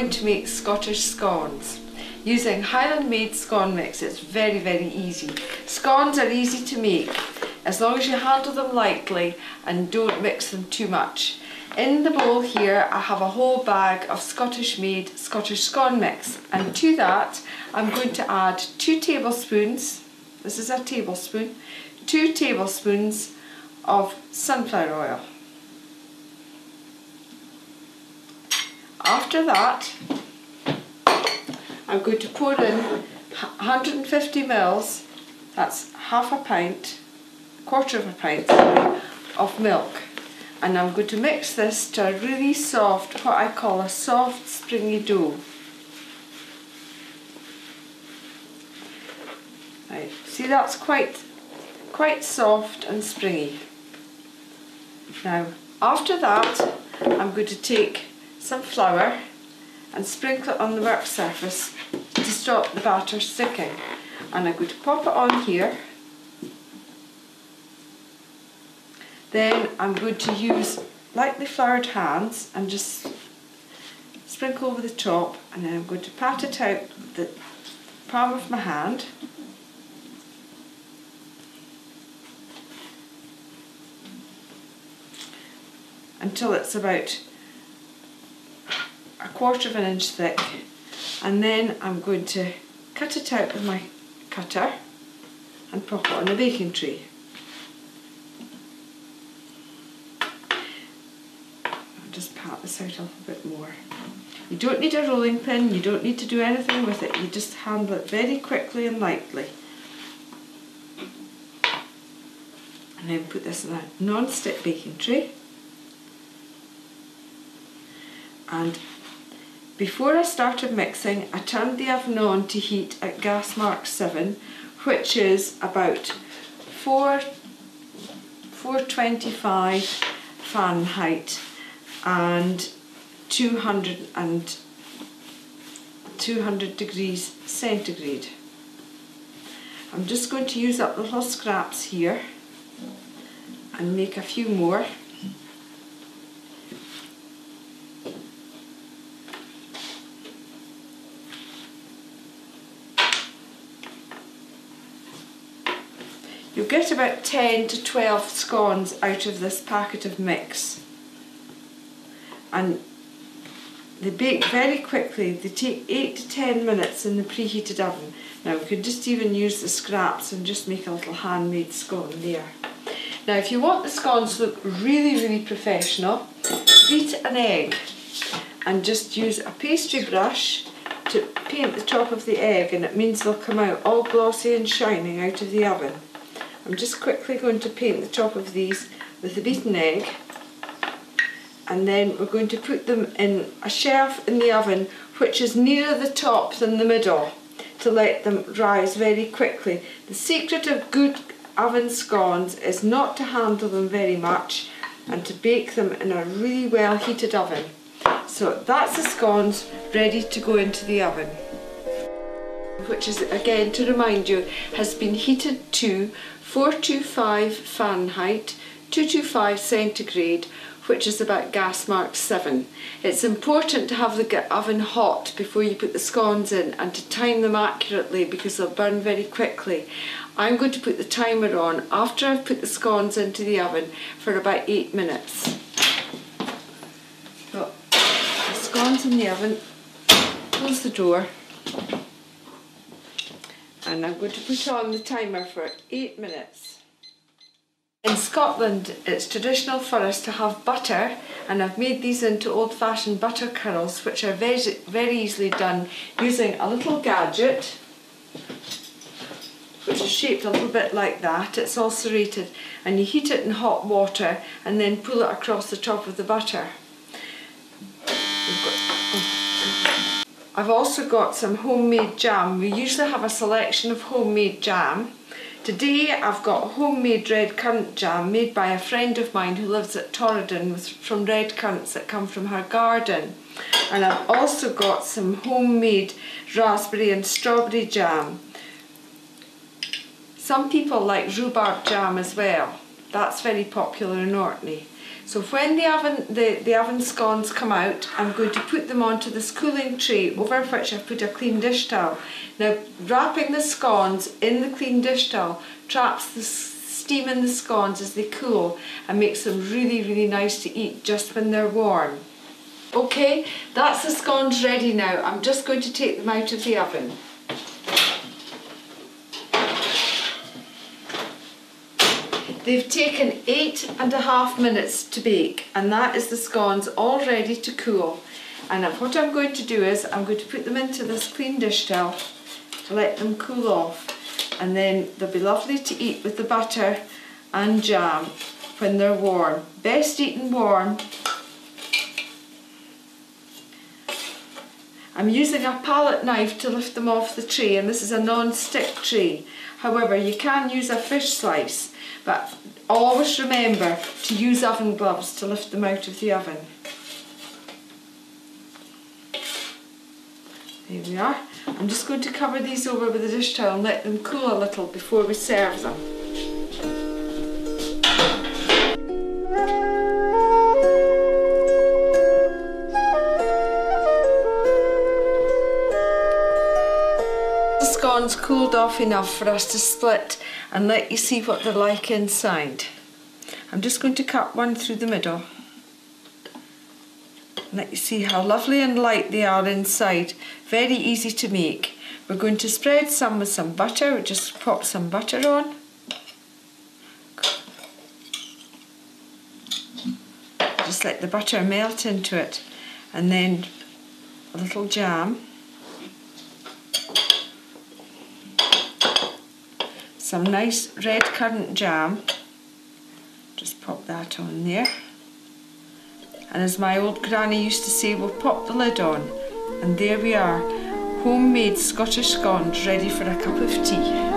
going to make Scottish scones using Highland Maid Scone mix. It's very, very easy. Scones are easy to make as long as you handle them lightly and don't mix them too much. In the bowl here I have a whole bag of Scottish Maid Scottish Scone mix, and to that I'm going to add 2 tablespoons, this is a tablespoon, 2 tablespoons of sunflower oil. After that I'm going to pour in 150 ml, that's half a pint, quarter of a pint sorry, of milk, and I'm going to mix this to a really soft, what I call a soft springy dough. Right, see, that's quite soft and springy. Now after that I'm going to take some flour and sprinkle it on the work surface to stop the batter sticking, and I'm going to pop it on here. Then I'm going to use lightly floured hands and just sprinkle over the top, and then I'm going to pat it out with the palm of my hand. Until it's about a quarter of an inch thick, and then I'm going to cut it out with my cutter and pop it on a baking tray. I'll just pat this out a little bit more. You don't need a rolling pin, you don't need to do anything with it, you just handle it very quickly and lightly. And then put this in a non-stick baking tray. And before I started mixing, I turned the oven on to heat at gas mark 7, which is about 425 Fahrenheit and 200 degrees centigrade. I'm just going to use up the little scraps here and make a few more. You'll get about 10 to 12 scones out of this packet of mix, and they bake very quickly. They take 8 to 10 minutes in the preheated oven. Now we could just even use the scraps and just make a little handmade scone there. Now if you want the scones to look really, really professional, beat an egg and just use a pastry brush to paint the top of the egg, and it means they'll come out all glossy and shining out of the oven. I'm just quickly going to paint the top of these with the beaten egg, and then we're going to put them in a shelf in the oven which is nearer the top than the middle, to let them rise very quickly. The secret of good oven scones is not to handle them very much and to bake them in a really well heated oven. So that's the scones ready to go into the oven, which is, again to remind you, has been heated to 425 Fahrenheit, 225 centigrade, which is about gas mark 7. It's important to have the oven hot before you put the scones in and to time them accurately, because they'll burn very quickly. I'm going to put the timer on after I've put the scones into the oven for about 8 minutes. Got the scones in the oven, close the door, and I'm going to put on the timer for 8 minutes. In Scotland it's traditional for us to have butter, and I've made these into old-fashioned butter curls, which are very easily done using a little gadget which is shaped a little bit like that. It's all serrated, and you heat it in hot water and then pull it across the top of the butter. I've also got some homemade jam. We usually have a selection of homemade jam. Today I've got homemade red currant jam made by a friend of mine who lives at Torridon, from red currants that come from her garden. And I've also got some homemade raspberry and strawberry jam. Some people like rhubarb jam as well. That's very popular in Orkney. So when the oven scones come out, I'm going to put them onto this cooling tray over which I've put a clean dish towel. Now, wrapping the scones in the clean dish towel traps the steam in the scones as they cool and makes them really, really nice to eat just when they're warm. Okay, that's the scones ready now. I'm just going to take them out of the oven. They've taken 8.5 minutes to bake, and that is the scones all ready to cool. And what I'm going to do is I'm going to put them into this clean dish towel to let them cool off, and then they'll be lovely to eat with the butter and jam when they're warm. Best eaten warm. I'm using a palette knife to lift them off the tray, and this is a non-stick tray. However, you can use a fish slice, but always remember to use oven gloves to lift them out of the oven. There we are. I'm just going to cover these over with a dish towel and let them cool a little before we serve them. The scones cooled off enough for us to split and let you see what they're like inside. I'm just going to cut one through the middle. Let you see how lovely and light they are inside. Very easy to make. We're going to spread some with some butter. We'll just pop some butter on. Just let the butter melt into it. And then a little jam. Some nice red currant jam. Just pop that on there. And as my old granny used to say, we'll pop the lid on. And there we are, homemade Scottish scones ready for a cup of tea.